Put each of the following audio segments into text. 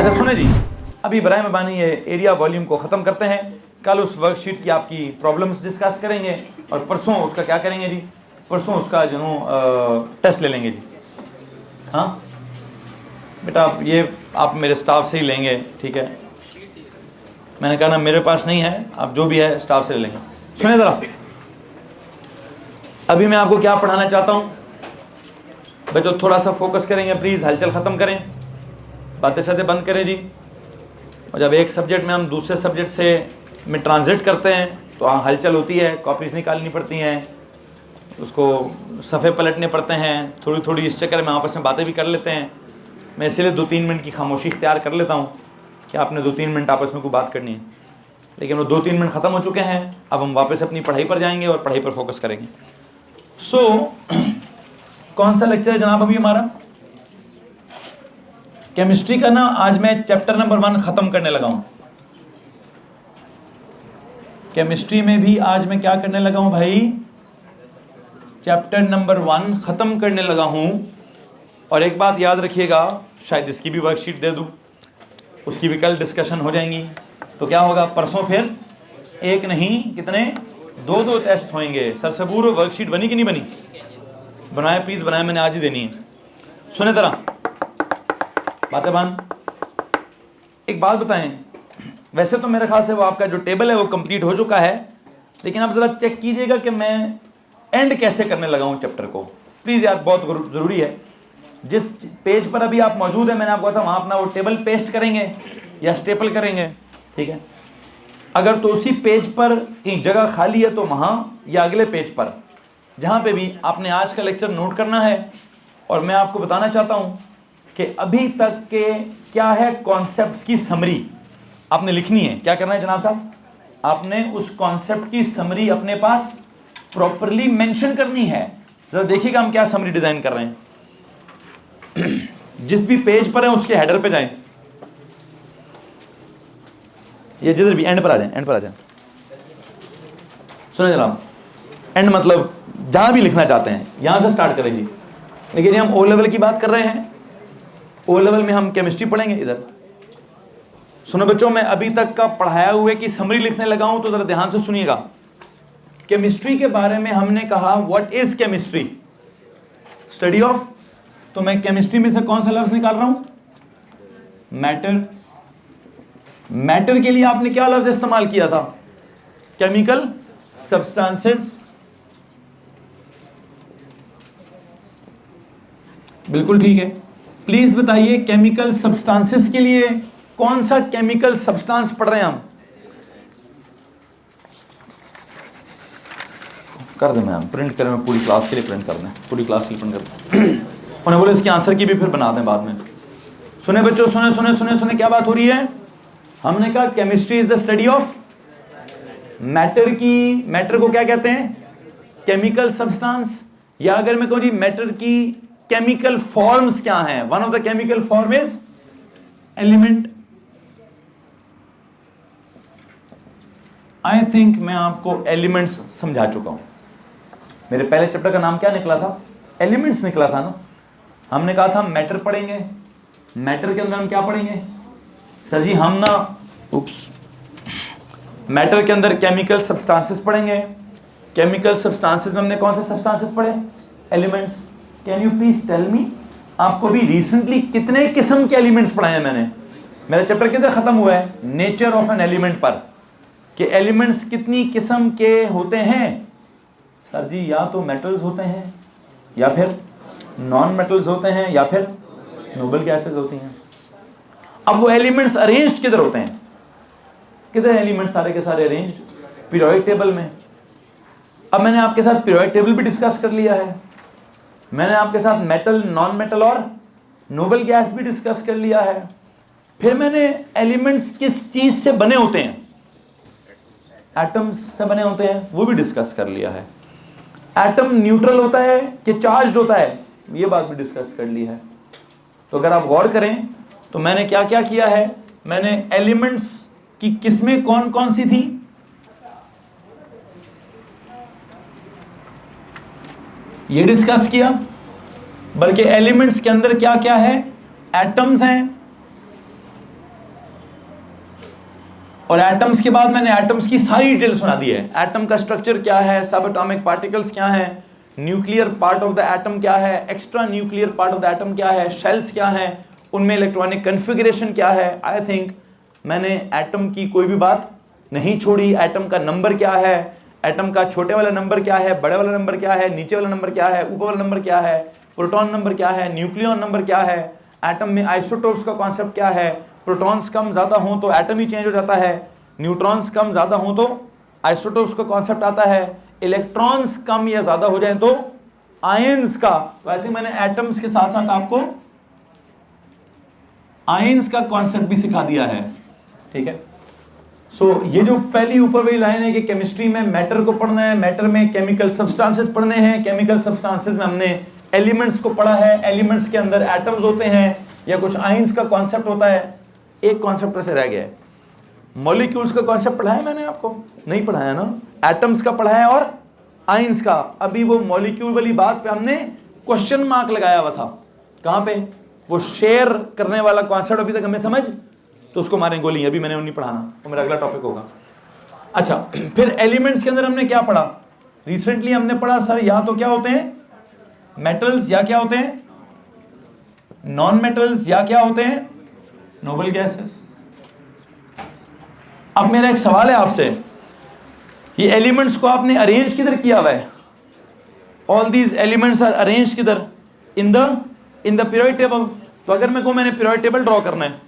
अच्छा सुने जी, अभी बराए मेहरबानी ये एरिया वॉल्यूम को ख़त्म करते हैं। कल उस वर्कशीट की आपकी प्रॉब्लम्स डिस्कस करेंगे और परसों उसका क्या करेंगे जी, परसों उसका जो टेस्ट ले लेंगे जी। हाँ बेटा आप मेरे स्टाफ से ही लेंगे, ठीक है। मैंने कहा ना मेरे पास नहीं है, आप जो भी है स्टाफ से ले लेंगे। सुने ज़रा, अभी मैं आपको क्या पढ़ाना चाहता हूँ बच्चों, थोड़ा सा फोकस करेंगे प्लीज़, हलचल ख़त्म करें, बातें शातें बंद करें जी। और जब एक सब्जेक्ट में हम दूसरे सब्जेक्ट से में ट्रांजिट करते हैं तो हलचल होती है, कॉपीज़ निकालनी पड़ती हैं, उसको सफ़े पलटने पड़ते हैं, थोड़ी थोड़ी इस चक्कर में आपस में बातें भी कर लेते हैं। मैं इसीलिए 2-3 मिनट की खामोशी इख्तियार कर लेता हूँ कि आपने 2-3 मिनट आपस में कोई बात करनी है। लेकिन वो 2-3 मिनट ख़त्म हो चुके हैं, अब हम वापस अपनी पढ़ाई पर जाएंगे और पढ़ाई पर फोकस करेंगे। कौन सा लेक्चर है जनाब अभी हमारा? केमिस्ट्री का ना आज मैं चैप्टर नंबर 1 ख़त्म करने लगा हूँ। केमिस्ट्री में भी आज मैं क्या करने लगा हूँ भाई, चैप्टर नंबर 1 ख़त्म करने लगा हूँ। और एक बात याद रखिएगा, शायद इसकी भी वर्कशीट दे दूँ, उसकी भी कल डिस्कशन हो जाएंगी। तो क्या होगा, परसों फिर एक नहीं कितने 2 टेस्ट होंगे। सरसबूर वर्कशीट बनी कि नहीं बनी? बनाए प्लीज़ बनाए, मैंने आज ही देनी है। सुने तरह बातें बन, एक बात बताएं, वैसे तो मेरे ख्याल से वो आपका जो टेबल है वो कंप्लीट हो चुका है, लेकिन आप ज़रा चेक कीजिएगा कि मैं एंड कैसे करने लगा हूँ चैप्टर को। प्लीज़ यार, बहुत ज़रूरी है। जिस पेज पर अभी आप मौजूद हैं, मैंने आपको कहा था वहाँ अपना वो टेबल पेस्ट करेंगे या स्टेपल करेंगे, ठीक है। अगर तो उसी पेज पर एक जगह खाली है तो वहाँ, या अगले पेज पर, जहाँ पे भी आपने आज का लेक्चर नोट करना है। और मैं आपको बताना चाहता हूँ कि अभी तक के क्या है कॉन्सेप्ट्स की समरी आपने लिखनी है। क्या करना है जनाब साहब, आपने उस कॉन्सेप्ट की समरी अपने पास प्रॉपरली मेंशन करनी है। जरा देखिएगा हम क्या समरी डिज़ाइन कर रहे हैं। जिस भी पेज पर है उसके हेडर पे जाएं, ये जिधर भी एंड पर आ जाएं, एंड पर आ जाएं। सुने जनाब, एंड मतलब जहां भी लिखना चाहते हैं यहां से स्टार्ट करें जी। लेकिन हम ओ लेवल की बात कर रहे हैं, ओ लेवल में हम केमिस्ट्री पढ़ेंगे। इधर सुनो बच्चों, मैं अभी तक का पढ़ाया हुए की समरी लिखने लगा हूं, तो जरा ध्यान से सुनिएगा। केमिस्ट्री के बारे में हमने कहा what is chemistry, study of. तो मैं केमिस्ट्री में से कौन सा लफ्ज निकाल रहा हूं, मैटर। मैटर के लिए आपने क्या लफ्ज इस्तेमाल किया था, केमिकल सब्सटेंसेस। बिल्कुल ठीक है। प्लीज बताइए केमिकल सब्सटेंसेस के लिए कौन सा केमिकल सब्सटेंस पढ़ रहे हैं हम? कर दें मैम, प्रिंट करें, मैं पूरी क्लास के लिए प्रिंट कर दें, पूरी क्लास के लिए प्रिंट कर दें। उन्हें बोले इसके आंसर की भी फिर बना दें बाद में। सुने बच्चों, सुने सुने सुने सुने, क्या बात हो रही है? हमने कहा chemistry is the study of matter की। मैटर को क्या कहते हैं, केमिकल सब्सटेंस। या अगर मैं कहूँ जी मैटर की केमिकल फॉर्म्स क्या हैं, one of the chemical form is element. I think मैं आपको एलिमेंट्स समझा चुका हूं। मेरे पहले चैप्टर का नाम क्या निकला था, एलिमेंट्स निकला था ना। हमने कहा था मैटर पढ़ेंगे, मैटर के अंदर हम क्या पढ़ेंगे सर जी, हम ना मैटर के अंदर केमिकल सब्सटेंसेस पढ़ेंगे। केमिकल सब्सटेंसेस में हमने कौन से सब्सटेंसेस पढ़े, elements. Can you please tell me, आपको भी रिसेंटली कितने किस्म के एलिमेंट्स पढ़ाए हैं मैंने? मेरा चैप्टर किधर खत्म हुआ है, नेचर ऑफ एन एलिमेंट पर, कि एलिमेंट्स कितनी किस्म के होते हैं सर जी। या तो मेटल्स होते हैं, या फिर नॉन मेटल्स होते हैं, या फिर नोबल गैसेस होती हैं। अब वो एलिमेंट्स अरेंज्ड किधर होते हैं, किधर एलिमेंट्स सारे के सारे अरेंज्ड, पीरियोडिक टेबल में। अब मैंने आपके साथ पीरियोडिक टेबल भी डिस्कस कर लिया है, मैंने आपके साथ मेटल, नॉन मेटल और नोबल गैस भी डिस्कस कर लिया है। फिर मैंने एलिमेंट्स किस चीज से बने होते हैं, एटम्स से बने होते हैं, वो भी डिस्कस कर लिया है। एटम न्यूट्रल होता है कि चार्ज्ड होता है, ये बात भी डिस्कस कर ली है। तो अगर आप गौर करें तो मैंने क्या क्या किया है, मैंने एलिमेंट्स की किस्में कौन कौन सी थी, ये डिस्कस किया। बल्कि एलिमेंट्स के अंदर क्या क्या है, एटम्स हैं, और एटम्स के बाद मैंने एटम्स की सारी डिटेल सुना दी है। एटम का स्ट्रक्चर क्या है, सब एटॉमिक पार्टिकल्स क्या है, nuclear part of the atom क्या है, extra nuclear part of the atom क्या है, शेल्स क्या है, उनमें इलेक्ट्रॉनिक कन्फिगरेशन क्या है। आई थिंक मैंने एटम की कोई भी बात नहीं छोड़ी। एटम का नंबर क्या है, एटम का छोटे वाला नंबर क्या है, बड़े वाला नंबर क्या है, नीचे वाला नंबर क्या है, ऊपर वाला नंबर क्या है, प्रोटॉन नंबर क्या है, न्यूक्लियन नंबर क्या है, एटम में आइसोटोप्स का कॉन्सेप्ट क्या है, प्रोटॉन्स कम ज्यादा हो तो एटम ही चेंज हो जाता है, न्यूट्रॉन्स कम ज्यादा हो तो आइसोटोप्स का कॉन्सेप्ट आता है, इलेक्ट्रॉन्स कम या ज्यादा हो जाए तो आयंस का। वैसे मैंने एटम्स के साथ साथ आपको आयंस का कॉन्सेप्ट भी सिखा दिया है, ठीक है। सो ये जो पहली ऊपर वाली लाइन है कि केमिस्ट्री में मैटर को पढ़ना है, मैटर में केमिकल सब्सटेंसेस पढ़ने हैं, केमिकल सब्सटेंसेस में हमने एलिमेंट्स को पढ़ा है, एलिमेंट्स के अंदर एटम्स होते हैं या कुछ आयंस का कॉन्सेप्ट होता है। एक कॉन्सेप्ट ऐसे रह गया है, मॉलिक्यूल्स का कॉन्सेप्ट पढ़ाया मैंने आपको, नहीं पढ़ाया ना। एटम्स का पढ़ा है और आयंस का। अभी वो मॉलिक्यूल वाली बात पे हमने क्वेश्चन मार्क लगाया हुआ था, कहां पे, वो शेयर करने वाला कॉन्सेप्ट अभी तक हमें समझ, तो उसको मारें गोली, अभी मैंने नहीं पढ़ाना, वो मेरा अगला टॉपिक होगा। अच्छा, फिर एलिमेंट्स के अंदर हमने क्या पढ़ा, रिसेंटली हमने पढ़ा सर या तो क्या होते हैं मेटल्स या क्या होते हैं नॉन मेटल्स या क्या होते हैं नोबल गैसेस। अब मेरा एक सवाल है आपसे, ये एलिमेंट्स को आपने अरेंज किधर किया हुआ है, all these elements are arrange किधर, इन द पीरियोडिक टेबल। तो अगर मैं कहूं मैंने पीरियोडिक टेबल ड्रॉ करना है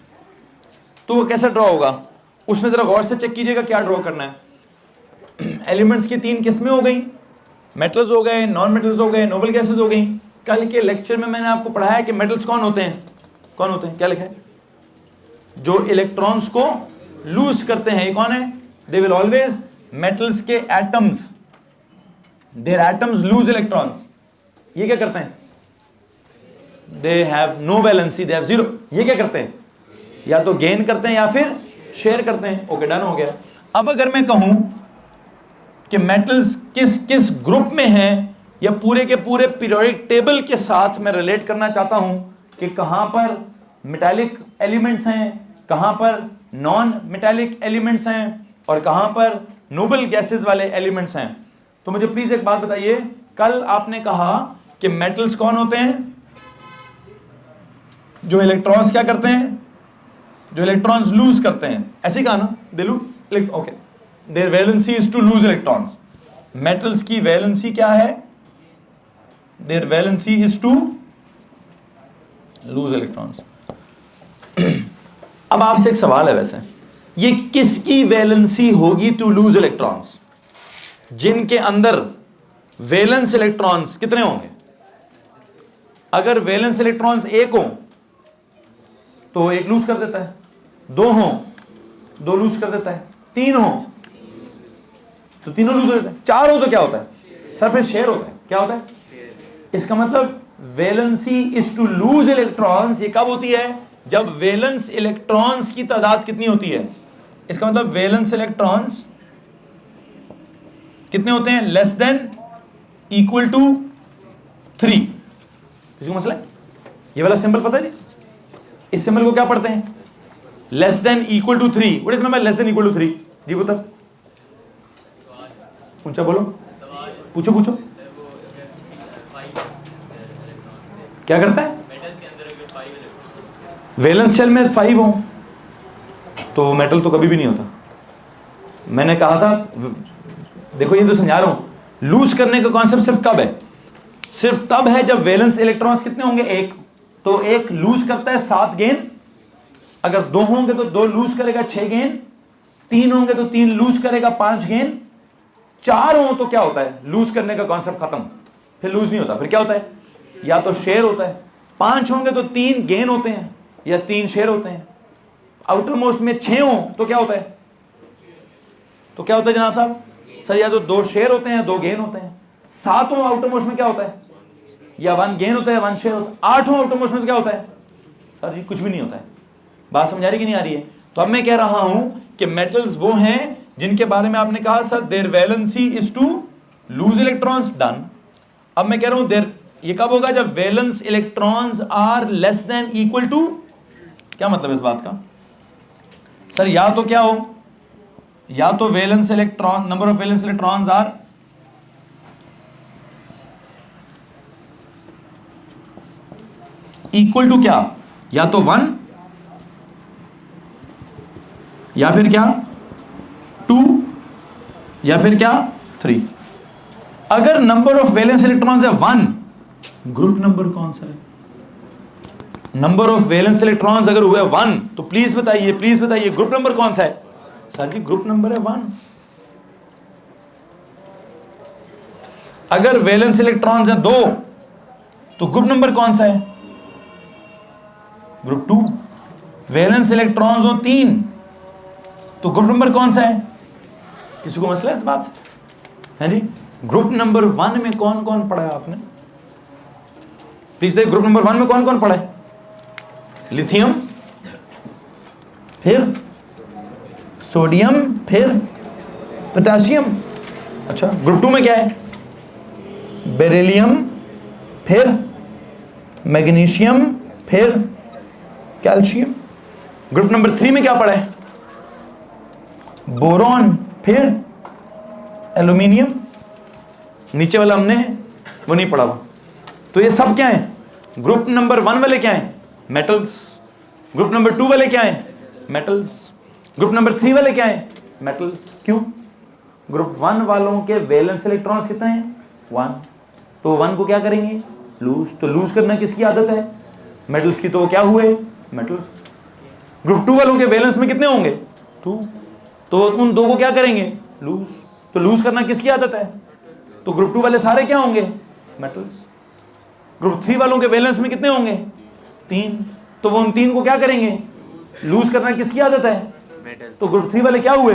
तो वो कैसा ड्रॉ होगा, उसमें जरा गौर से चेक कीजिएगा क्या ड्रॉ करना है। एलिमेंट्स की 3 किस्में हो गई, मेटल्स हो गए, नॉन मेटल्स हो गए, नोबल गैसेस हो गई। कल के लेक्चर में मैंने आपको पढ़ाया कि मेटल्स कौन होते हैं, कौन होते हैं, क्या लिखा है, जो इलेक्ट्रॉन्स को लूज करते हैं, ये कौन है, दे विल ऑलवेज, मेटल्स के atoms, their atoms lose electrons. ये क्या करते हैं, they have no valency, they have zero. ये क्या करते हैं, या तो गेन करते हैं या फिर शेयर करते हैं। ओके, डन हो गया। अब अगर मैं कहूं कि मेटल्स किस किस ग्रुप में हैं, या पूरे के पूरे पीरियोडिक टेबल के साथ मैं रिलेट करना चाहता हूं कि कहां पर मेटालिक एलिमेंट्स हैं, कहां पर नॉन मेटालिक एलिमेंट्स हैं और कहां पर नोबल गैसेस वाले एलिमेंट्स हैं, तो मुझे प्लीज एक बात बताइए, कल आपने कहा कि मेटल्स कौन होते हैं, जो इलेक्ट्रॉन्स क्या करते हैं, जो इलेक्ट्रॉन्स लूज करते हैं, ऐसे कहा ना, they lose, okay, their valency is to lose electrons. Metals की वैलेंसी क्या है, their valency is to lose electrons. अब आपसे एक सवाल है, वैसे ये किसकी वैलेंसी होगी टू लूज इलेक्ट्रॉन्स, जिनके अंदर वैलेंस इलेक्ट्रॉन्स कितने होंगे। अगर वैलेंस इलेक्ट्रॉन्स 1 हो तो 1 लूज कर देता है, 2 हो 2 लूज कर देता है, 3 हो तो तीनों लूज हो जाते हैं, 4 हो तो क्या होता है सर, फिर शेयर होता है। क्या होता है, इसका मतलब valency is to lose electrons. ये कब होती है, जब वैलेंस इलेक्ट्रॉन्स की तादाद कितनी होती है, इसका मतलब वैलेंस इलेक्ट्रॉन्स कितने होते हैं, लेस देन इक्वल टू 3। किसी को मसला है, ये वाला सिंबल पता है जी, इस सिंबल को क्या पढ़ते हैं, less than equal to 3। What is mean by less than equal to 3, जी बता, ऊंचा बोलो, पूछो पूछो, क्या करता है, वैलेंस शेल में 5 हो तो मेटल तो कभी भी नहीं होता। मैंने कहा था, देखो ये तो समझा रहा हूं, लूज करने का कॉन्सेप्ट सिर्फ कब है, सिर्फ तब है जब वैलेंस इलेक्ट्रॉन्स कितने होंगे, 1, तो 1 लूज करता है 7 गेन, अगर 2 होंगे तो 2 लूज करेगा 6 गेन, 3 होंगे तो 3 लूज करेगा 5 गेन, 4 हो तो क्या होता है, लूज करने का कॉन्सेप्ट खत्म, फिर लूज नहीं होता, फिर क्या होता है, या तो शेयर होता है। 5 होंगे तो 3 गेन होते हैं या 3 शेयर होते हैं। आउटर मोस्ट में 6 हो तो क्या होता है, तो क्या होता है जनाब साहब, सर या तो 2 शेयर होते हैं 2 गेन होते हैं। 7 हो आउटर मोस्ट में क्या होता है, या 1 गेन होता है 1 शेयर होता है। 8 हो आउटर मोस्ट में तो क्या होता है, सर जी कुछ भी नहीं होता है। बात समझ आ रही कि नहीं आ रही है। तो अब मैं कह रहा हूं कि मेटल्स वो हैं जिनके बारे में आपने कहा sir their valency is to lose electrons, done. अब मैं कह रहा हूं देयर, ये कब होगा, जब valence electrons are less than equal to, क्या मतलब इस बात का, सर या तो क्या हो, या तो valence electron, number of valence electrons are equal to क्या, या तो 1 या फिर क्या 2 या फिर क्या 3। अगर नंबर ऑफ वैलेंस इलेक्ट्रॉन्स है 1, ग्रुप नंबर कौन सा है? नंबर ऑफ वैलेंस इलेक्ट्रॉन्स अगर हुए 1 तो प्लीज बताइए ग्रुप नंबर कौन सा है? सर जी ग्रुप नंबर है 1। अगर वैलेंस इलेक्ट्रॉन्स है 2 तो ग्रुप नंबर कौन सा है? ग्रुप 2। वैलेंस इलेक्ट्रॉन्स हो 3 तो ग्रुप नंबर कौन सा है? किसी को मसला है इस बात से? है जी। ग्रुप नंबर 1 में कौन कौन पढ़ा है आपने? प्लीज देखिए ग्रुप नंबर 1 में कौन कौन पढ़ा है? लिथियम, फिर सोडियम, फिर पोटेशियम। अच्छा, ग्रुप 2 में क्या है? बेरिलियम, फिर मैग्नीशियम, फिर कैल्शियम। ग्रुप नंबर 3 में क्या पढ़ा है? बोरॉन, फिर एल्यूमिनियम। नीचे वाला हमने वो नहीं पढ़ा हुआ। तो ये सब क्या है? ग्रुप नंबर 1 वाले क्या है? मेटल्स। ग्रुप नंबर 2 वाले क्या है? मेटल्स। ग्रुप नंबर 3 वाले क्या है? मेटल्स। क्यों? ग्रुप 1 वालों के वैलेंस इलेक्ट्रॉन्स कितने हैं? 1। तो 1 को क्या करेंगे? लूज। तो लूज करना किसकी आदत है? मेटल्स की। तो वो क्या हुए? मेटल्स। ग्रुप 2 वालों के वैलेंस में कितने होंगे? 2। तो उन 2 को क्या करेंगे? लूज। तो लूज करना किसकी आदत है? तो ग्रुप 2 वाले सारे क्या होंगे? मेटल्स। ग्रुप 3 वालों के वैलेंस में कितने होंगे? 3। तो वो उन 3 को क्या करेंगे? लूज करना किसकी आदत है? तो ग्रुप 3 वाले क्या हुए?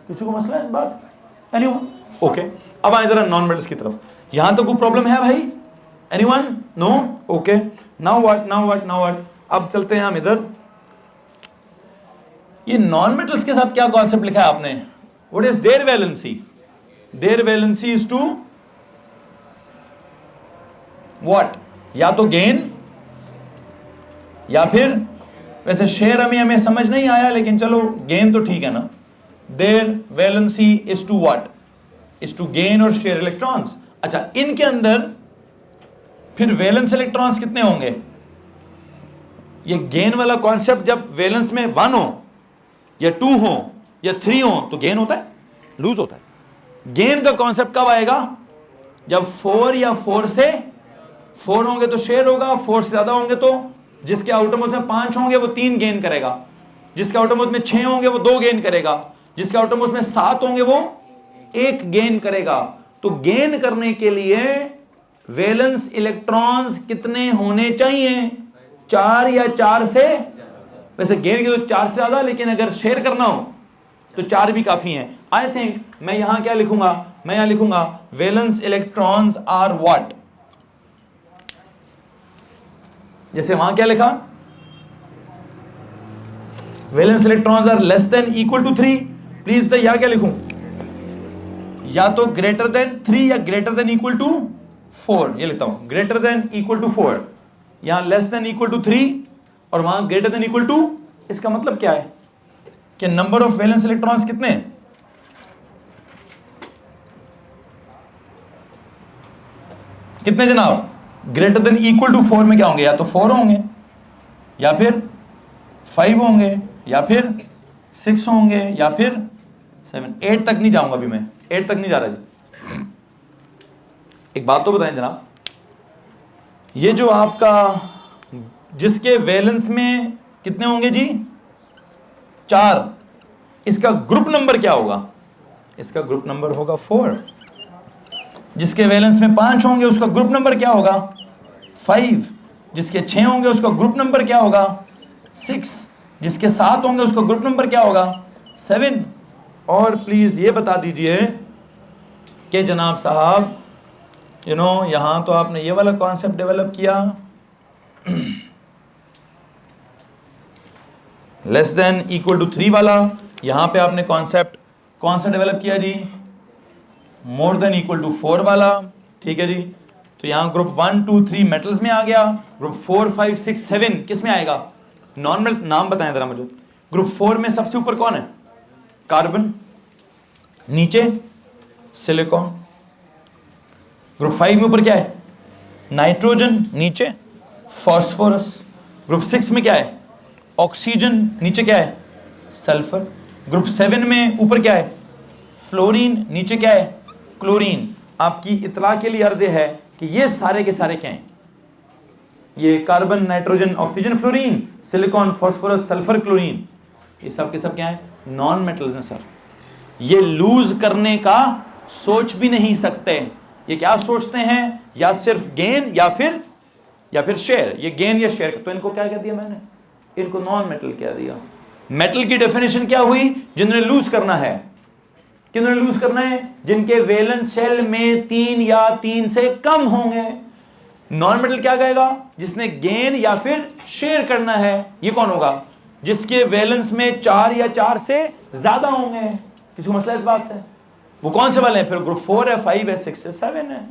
किसी को मसला है इस बात से? एनीवन? ओके, अब आए जरा नॉन मेटल्स की तरफ। यहां तक कोई प्रॉब्लम है भाई? Anyone? No? Okay, now what? अब चलते हैं हम इधर। ये नॉन मेटल्स के साथ क्या कॉन्सेप्ट लिखा है आपने? What is their valency? Their valency is to what? या तो गेन या फिर, वैसे शेयर हमें समझ नहीं आया, लेकिन चलो गेन तो ठीक है ना। Their valency is to what? Is to gain और शेयर इलेक्ट्रॉन्स। अच्छा, इनके अंदर फिर वैलेंस इलेक्ट्रॉन्स कितने होंगे? ये गेन वाला कॉन्सेप्ट जब वैलेंस में 1 हो या 2 हो या 3 हो तो गेन होता है, लूज होता है। गेन का कॉन्सेप्ट कब आएगा? जब 4 या 4 से 4 होंगे तो शेयर होगा, 4 से ज्यादा होंगे तो जिसके आउटरमोस्ट में 5 होंगे वो 3 गेन करेगा, जिसके आउटरमोस्ट में 6 होंगे वो 2 गेन करेगा, जिसके आउटरमोस्ट में 7 होंगे वो 1 गेन करेगा। तो गेन करने के लिए वैलेंस इलेक्ट्रॉन्स कितने होने चाहिए? 4 या 4 से, वैसे गेन के तो 4 से ज्यादा, लेकिन अगर शेयर करना हो तो 4 भी काफी हैं। आई थिंक मैं यहां क्या लिखूंगा? मैं यहां लिखूंगा वैलेंस इलेक्ट्रॉन्स आर व्हाट? जैसे वहां क्या लिखा? Valence electrons are less than equal to 3। Please बताइए यहां क्या लिखूं? या तो ग्रेटर देन 3 या ग्रेटर देन इक्वल टू 4। ये लिखता हूं, ग्रेटर देन इक्वल टू 4। यहां लेस देन इक्वल टू 3 और वहां ग्रेटर देन इक्वल टू। इसका मतलब क्या है कि नंबर ऑफ वैलेंस इलेक्ट्रॉन्स कितने? कितने जनाब? ग्रेटर देन इक्वल टू 4 में क्या होंगे? या तो 4 होंगे या फिर 5 होंगे या फिर 6 होंगे या फिर 7। 8 तक नहीं जाऊंगा अभी, मैं 8 तक नहीं जा रहा जी। एक बात तो बताएं जनाब, ये जो आपका जिसके वैलेंस में कितने होंगे जी? 4, इसका ग्रुप नंबर क्या होगा? इसका ग्रुप नंबर होगा 4। जिसके वैलेंस में 5 होंगे उसका ग्रुप नंबर क्या होगा? 5। जिसके 6 होंगे उसका ग्रुप नंबर क्या होगा? 6। जिसके 7 होंगे उसका ग्रुप नंबर क्या होगा? 7। और प्लीज ये बता दीजिए कि जनाब साहब यहां तो आपने ये वाला कॉन्सेप्ट डेवलप किया, लेस देन इक्वल टू 3 वाला। यहां पे आपने कॉन्सेप्ट कौन सा डेवलप किया जी? मोर देन इक्वल टू 4 वाला। ठीक है जी। तो यहां ग्रुप 1 2 3 मेटल्स में आ गया। ग्रुप 4 5 6 7 किस में आएगा? Non metal. नाम बताएं जरा मुझे। ग्रुप 4 में सबसे ऊपर कौन है? कार्बन। नीचे सिलिकॉन। ग्रुप 5 में ऊपर क्या है? नाइट्रोजन, नीचे फास्फोरस। ग्रुप 6 में क्या है? ऑक्सीजन, नीचे क्या है? सल्फर। ग्रुप 7 में ऊपर क्या है? फ्लोरीन, नीचे क्या है? क्लोरीन। आपकी इतला के लिए अर्ज है कि ये सारे के सारे क्या हैं? ये carbon, nitrogen, oxygen, fluorine, silicon, phosphorus, sulphur, chlorine, ये सब के सब क्या है? नॉन मेटल्स हैं सर। ये लूज करने का सोच भी नहीं सकते। ये क्या सोचते हैं? या सिर्फ गेन या फिर शेयर। ये गेन या शेयर। तो इनको क्या कह दिया मैंने? इनको नॉन मेटल कह दिया। मेटल की डेफिनेशन क्या हुई? जिन्होंने लूज करना है। किन्होंने लूज करना है? जिनके वैलेंस शेल में 3 या 3 से कम होंगे। नॉन मेटल क्या कहेगा? जिसने गेन या फिर शेयर करना है। ये कौन होगा? जिसके वैलेंस में 4 या 4 से ज्यादा होंगे। किसी को मसला इस बात से? वो कौन से वाले हैं? फिर ग्रुप 4 है, 5 है, 6 है, 7 है।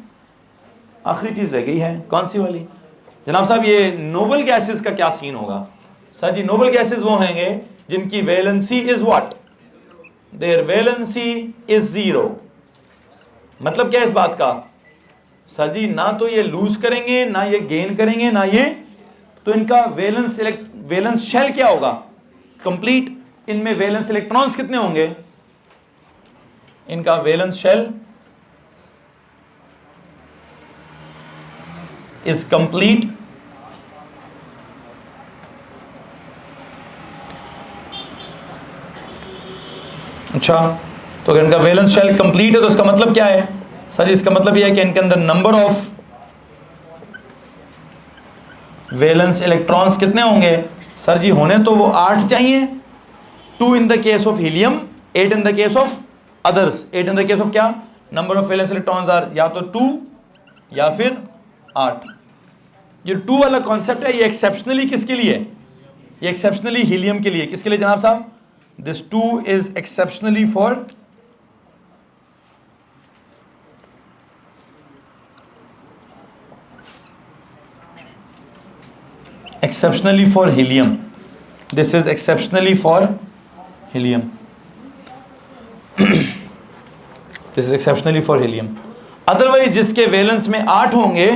आखिरी चीज रह गई है, कौन सी वाली? जनाब साहब ये नोबल गैसेस का क्या सीन होगा? सर जी नोबल गैसेस वो होंगे जिनकी valency is what? Their valency is 0। मतलब क्या इस बात का? सर जी ना तो ये लूज करेंगे, ना ये गेन करेंगे, ना ये, तो इनका वैलेंस शेल क्या होगा? कंप्लीट। इनमें वैलेंस इलेक्ट्रॉन्स कितने होंगे? इनका वैलेंस शेल इज कंप्लीट। अच्छा, तो अगर इनका वैलेंस शेल कंप्लीट है तो इसका मतलब क्या है? सर इसका मतलब यह है कि इनके अंदर नंबर ऑफ वैलेंस इलेक्ट्रॉन्स कितने होंगे? सर जी होने तो वो 8 चाहिए। 2 in the case of helium, 8 in the case of others. 8 in the case of क्या? Number of valence electrons are या तो 2 या फिर 8। ये 2 वाला कॉन्सेप्ट है, ये एक्सेप्शनली किसके लिए है? ये एक्सेप्शनली हीलियम के लिए। किसके लिए जनाब साहब? This 2 is exceptionally for helium. This is exceptionally for helium. This is exceptionally for helium. Otherwise जिसके वैलेंस में 8 होंगे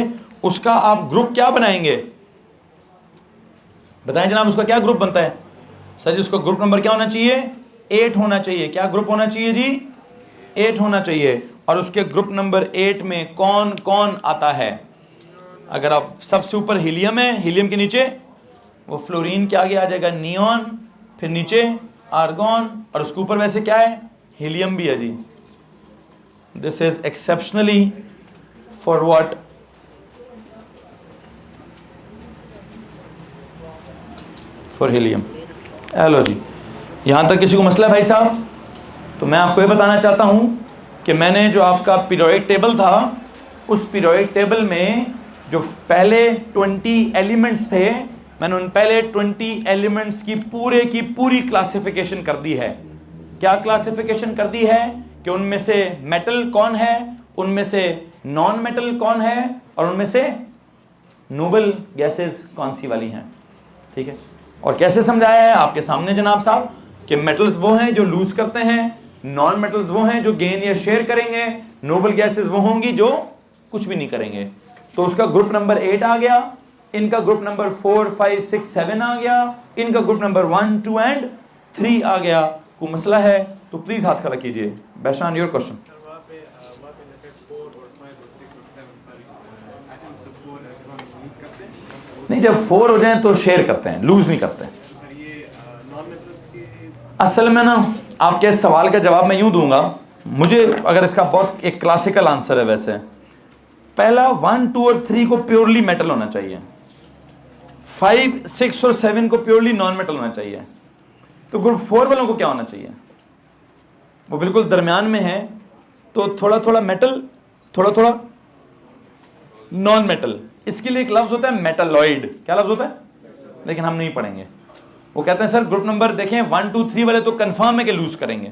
उसका आप ग्रुप क्या बनाएंगे? बताएं जनाब, उसका क्या ग्रुप बनता है? सर जी उसका ग्रुप नंबर क्या होना चाहिए? 8 होना चाहिए। क्या ग्रुप होना चाहिए जी? 8 होना चाहिए। और उसके ग्रुप नंबर 8 में कौन कौन आता है? अगर आप सबसे ऊपर हीलियम है, हीलियम के नीचे वो फ्लोरीन के आगे आ जाएगा नियॉन, फिर नीचे आर्गॉन, और उसके ऊपर वैसे क्या है? हीलियम भी है जी। This is exceptionally for what? For helium. Hello जी, यहां तक किसी को मसला है भाई साहब? तो मैं आपको ये बताना चाहता हूं कि मैंने जो आपका पीरियोडिक टेबल था, उस पीरियोडिक टेबल में जो पहले 20 एलिमेंट्स थे, मैंने उन पहले 20 एलिमेंट्स की पूरी क्लासिफिकेशन कर दी है। क्या क्लासिफिकेशन कर दी है? कि उनमें से मेटल कौन है, उनमें से नॉन मेटल कौन है, और उनमें से नोबल गैसेस कौन सी वाली हैं। ठीक है, और कैसे समझाया है आपके सामने जनाब साहब कि मेटल्स वो हैं जो लूज करते हैं, नॉन मेटल्स वो हैं जो गेन या शेयर करेंगे, नोबल गैसेस वो होंगी जो कुछ भी नहीं करेंगे। तो उसका ग्रुप नंबर 8 आ गया, इनका ग्रुप नंबर 4, 5, 6, 7 आ गया, इनका ग्रुप नंबर 1, 2 एंड 3 आ गया। कोई मसला है तो प्लीज हाथ खड़ा कीजिए। बैशान योर क्वेश्चन। नहीं, जब 4 हो जाए तो शेयर करते हैं, लूज नहीं करते हैं। असल में ना आपके सवाल का जवाब मैं यूं दूंगा, मुझे अगर इसका बहुत एक क्लासिकल आंसर है वैसे, पहला 1, 2 और 3 को प्योरली मेटल होना चाहिए, 5, 6 और 7 को प्योरली नॉन मेटल होना चाहिए। तो ग्रुप 4 वालों को क्या होना चाहिए? वो बिल्कुल दरमियान में है, तो थोड़ा थोड़ा मेटल, थोड़ा थोड़ा नॉन मेटल। इसके लिए एक लफ्ज होता है मेटालॉइड। क्या लफ्ज होता है? लेकिन हम नहीं पढ़ेंगे। वो कहते हैं सर ग्रुप नंबर देखें 1, 2, 3 वाले तो कंफर्म है कि लूज करेंगे,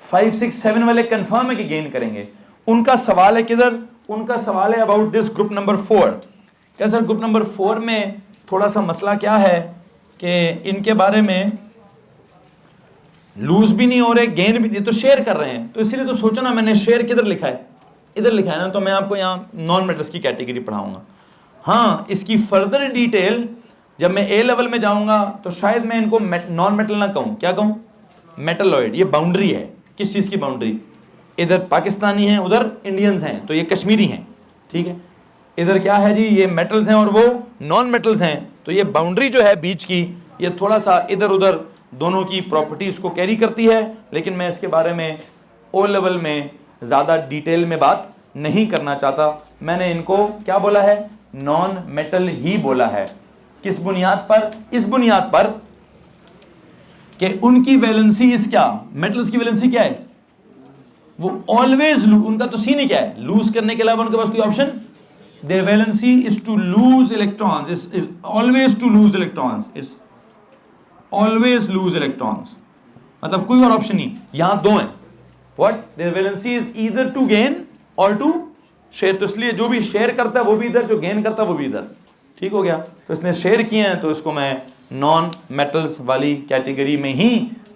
5, 6, 7 वाले कंफर्म है कि गेन करेंगे। उनका सवाल है किधर? उनका सवाल है अबाउट दिस ग्रुप नंबर 4। क्या सर ग्रुप नंबर 4 में थोड़ा सा मसला क्या है कि इनके बारे में लूज भी नहीं हो रहे, गेन भी नहीं, तो शेयर कर रहे हैं। तो इसीलिए तो सोचो ना, मैंने शेयर किधर लिखा है, इधर लिखा है ना, तो मैं आपको यहाँ नॉन मेटल्स की कैटेगरी पढ़ाऊंगा। हाँ, इसकी फर्दर डिटेल जब मैं ए लेवल में जाऊंगा तो शायद मैं इनको नॉन मेटल ना कहूँ, क्या कहूँ, मेटलॉइड। ये बाउंड्री है, किस चीज़ की बाउंड्री, इधर पाकिस्तानी हैं उधर इंडियंस हैं, तो ये कश्मीरी हैं, ठीक है। इधर क्या है जी, ये मेटल्स हैं और वो नॉन मेटल्स हैं, तो ये बाउंड्री जो है बीच की, ये थोड़ा सा इधर उधर दोनों की प्रॉपर्टीज को कैरी करती है। लेकिन मैं इसके बारे में ओ लेवल में ज़्यादा डिटेल में बात नहीं करना चाहता। मैंने इनको क्या बोला है, नॉन मेटल ही बोला है। किस बुनियाद पर, इस बुनियाद पर कि उनकी वैलेंसी इस क्या, मेटल्स की वैलेंसी क्या है, वो ऑलवेज लूज, उनका तो सीन ही क्या है, लूज करने के अलावा उनके पास कोई option, their valency is to lose electrons, is always to lose electrons, is always lose electrons, मतलब कोई और ऑप्शन नहीं, यहां दो हैं, what, their valency is either to gain or to share, तो इसलिए जो भी शेयर करता है वो भी इधर, जो गेन करता है वो भी इधर, ठीक हो गया। तो इसने शेयर किए हैं तो इसको मैं नॉन मेटल्स वाली कैटेगरी में ही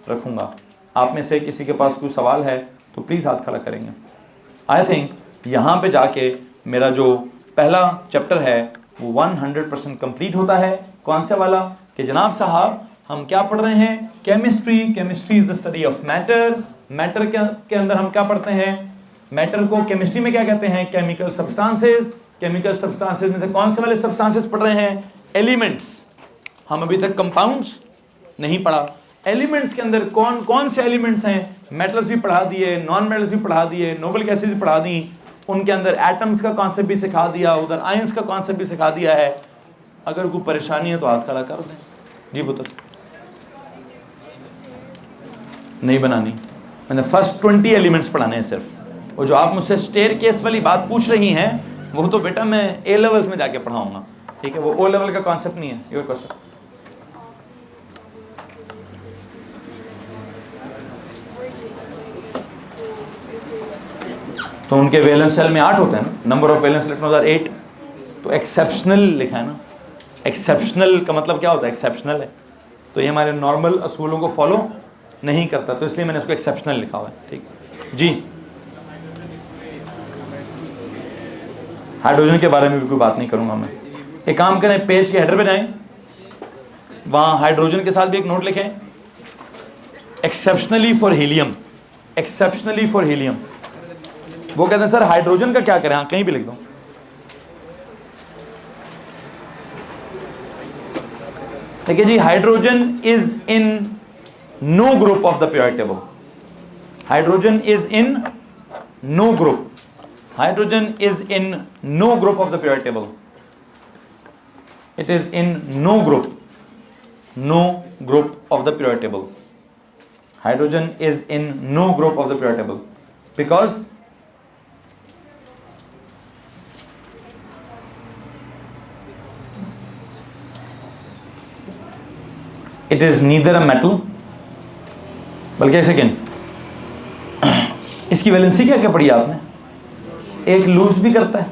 रखूंगा। आप में से किसी के पास कोई सवाल है तो प्लीज हाथ खड़ा करेंगे। आई थिंक यहां पे जाके मेरा जो पहला चैप्टर है वो 100% कंप्लीट होता है। कौन सा वाला, कि जनाब साहब हम क्या पढ़ रहे हैं, chemistry. Chemistry is the study of matter. Matter के अंदर हम क्या पढ़ते हैं, मैटर को केमिस्ट्री में क्या कहते हैं, केमिकल सब्सटेंसेस। केमिकल सब्सटेंसेस में से कौन से वाले सब्सटेंसेस पढ़ रहे हैं, एलिमेंट्स। हम अभी तक कंपाउंड्स नहीं पढ़ा। एलिमेंट्स के अंदर कौन कौन से एलिमेंट्स हैं, मेटल्स भी पढ़ा दिए, नॉन मेटल्स भी पढ़ा दिए, नोबल गैसेस भी पढ़ा दी, उनके अंदर एटम्स का कॉन्सेप्ट भी सिखा दिया, उधर आयंस का कॉन्सेप्ट भी सिखा दिया है। अगर कोई परेशानी है तो हाथ खड़ा कर दें। जी पुत्र, नहीं बनानी, मैंने फर्स्ट 20 एलिमेंट्स पढ़ाने हैं सिर्फ। और जो आप मुझसे स्टेयर केस वाली बात पूछ रही हैं वो तो बेटा मैं ए लेवल्स में जाके पढ़ाऊंगा, ठीक है, वो ओ लेवल का कॉन्सेप्ट नहीं है। योर क्वेश्चन, तो उनके वैलेंस शेल में 8 होते हैं ना, number of valence electrons are 8, तो एक्सेप्शनल लिखा है ना। एक्सेप्शनल का मतलब क्या होता है, एक्सेप्शनल है, तो ये हमारे नॉर्मल असूलों को फॉलो नहीं करता, तो इसलिए मैंने इसको एक्सेप्शनल लिखा हुआ है, ठीक जी। हाइड्रोजन के बारे में भी कोई बात नहीं करूंगा मैं। एक काम करें, पेज के हेडर पे जाएं, वहां हाइड्रोजन के साथ भी एक नोट लिखें, exceptionally for helium. Exceptionally for helium, वो कहते हैं सर हाइड्रोजन का क्या करें, हाँ कहीं भी लिख दो। देखिए जी, hydrogen is in no group of the periodic table. Hydrogen is in no group, hydrogen is in no group of the periodic table. It is in no group, no group of the periodic table. Hydrogen is in no group of the periodic table because it is neither a metal, बल्कि एक second, इसकी valency क्या क्या पढ़ी आपने, एक loose भी करता है,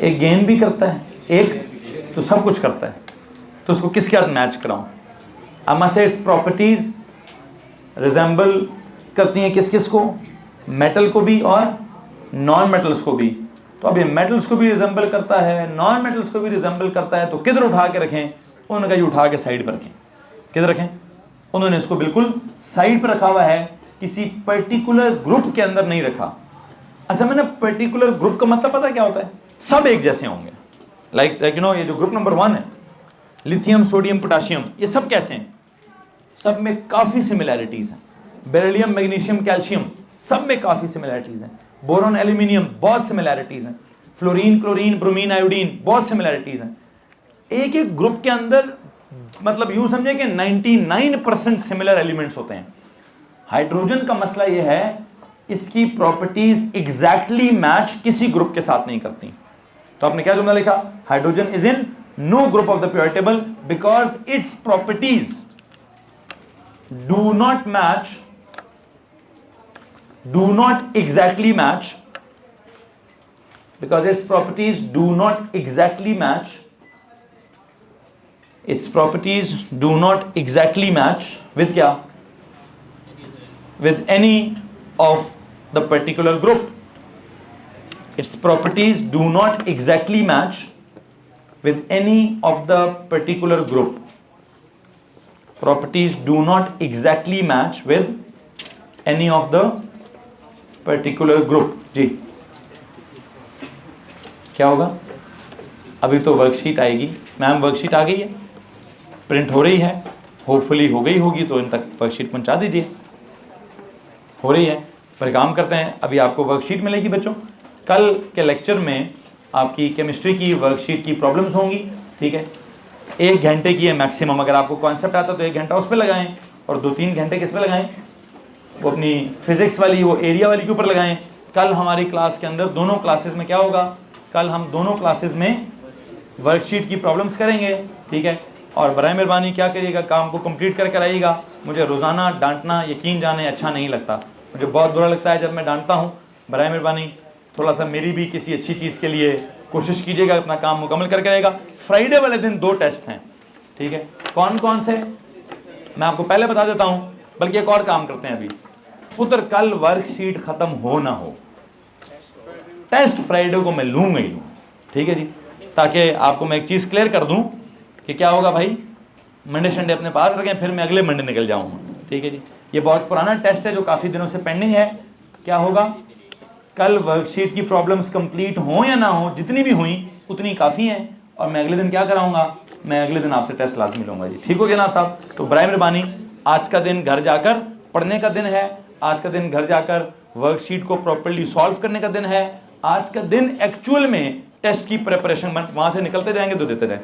एक गेन भी करता है, एक तो सब कुछ करता है, तो उसको किसके साथ मैच कराऊं। अब से इट्स प्रॉपर्टीज रिजेंबल करती हैं किस किस को, मेटल को भी और नॉन मेटल्स को भी। तो अब ये मेटल्स को भी रिजेंबल करता है, नॉन मेटल्स को भी रिजेंबल करता है, तो किधर उठा के रखें, उन्होंने कहा उठा के साइड पर रखें। किधर रखें, उन्होंने इसको बिल्कुल साइड पर रखा हुआ है, किसी पर्टिकुलर ग्रुप के अंदर नहीं रखा। अच्छा, मैंने पर्टिकुलर ग्रुप का मतलब पता क्या होता है, सब एक जैसे होंगे। लाइक यू नो, ये जो ग्रुप नंबर 1 है, लिथियम सोडियम पोटाशियम, ये सब कैसे हैं, सब में काफ़ी सिमिलैरिटीज़ हैं। बेरिलियम मैग्नीशियम कैल्शियम, सब में काफ़ी सिमिलैरिटीज़ हैं। बोरॉन एल्यूमिनियम, बहुत सिमिलैरिटीज़ हैं। फ्लोरीन क्लोरीन ब्रोमीन आयोडीन, बहुत सिमिलैरिटीज़ हैं। एक एक ग्रुप के अंदर मतलब यूं समझे कि 99% सिमिलर एलिमेंट्स होते हैं। हाइड्रोजन का मसला यह है, इसकी प्रॉपर्टीज एग्जैक्टली मैच किसी ग्रुप के साथ नहीं करती। तो आपने क्या जुमला लिखा, hydrogen is in no group of the periodic table because its properties do not match, do not exactly match, because its properties do not exactly match, its properties do not exactly match with क्या, with any of the particular group. Its properties do not exactly match with any of the particular group. Properties do not exactly match with any of the particular group. जी क्या होगा? अभी तो worksheet आएगी ma'am, worksheet आ गई है, print हो रही है, होपफुली हो गई होगी, तो इन तक वर्कशीट पहुंचा दीजिए। हो रही है, पर काम करते हैं, अभी आपको वर्कशीट मिलेगी बच्चों। कल के लेक्चर में आपकी केमिस्ट्री की वर्कशीट की प्रॉब्लम्स होंगी, ठीक है। 1 घंटे की है मैक्सिमम, अगर आपको कॉन्सेप्ट आता तो 1 घंटा उस पर लगाएं और 2-3 घंटे किस पे लगाएं, वो अपनी फिजिक्स वाली, वो एरिया वाली के ऊपर लगाएं। कल हमारी क्लास के अंदर दोनों क्लासेस में क्या होगा, कल हम दोनों क्लासेस में वर्कशीट की प्रॉब्लम्स करेंगे, ठीक है। और बराए मेहरबानी क्या करिएगा, काम को कंप्लीट करके आइएगा। मुझे रोज़ाना डांटना यकीन जाने अच्छा नहीं लगता, मुझे बहुत बुरा लगता है जब मैं डांटता हूँ। बराए मेहरबानी थोड़ा सा मेरी भी किसी अच्छी चीज़ के लिए कोशिश कीजिएगा, अपना काम मुकम्मल करके आइएगा। फ्राइडे वाले दिन 2 टेस्ट हैं, ठीक है। कौन कौन से मैं आपको पहले बता देता हूँ, बल्कि एक और काम करते हैं अभी। पुत्र कल वर्कशीट ख़त्म हो ना हो, टेस्ट फ्राइडे को मैं लूँगा ही लूँगा, ठीक है जी। ताकि आपको मैं एक चीज़ क्लियर कर दूँ कि क्या होगा भाई, मंडे संडे अपने पास रखें, फिर मैं अगले मंडे निकल जाऊँगा, ठीक है जी। ये बहुत पुराना टेस्ट है जो काफ़ी दिनों से पेंडिंग है। क्या होगा, कल वर्कशीट की प्रॉब्लम्स कंप्लीट हो या ना हो, जितनी भी हुई उतनी काफ़ी हैं, और मैं अगले दिन क्या कराऊंगा, मैं अगले दिन आपसे टेस्ट लाजमी लूँगा जी, ठीक हो गया ना साहब। तो बराए मेहरबानी आज का दिन घर जाकर पढ़ने का दिन है, आज का दिन घर जाकर वर्कशीट को प्रॉपर्ली सॉल्व करने का दिन है, आज का दिन एक्चुअल में टेस्ट की प्रिपरेशन, वहाँ से निकलते जाएंगे तो देते जाएँ।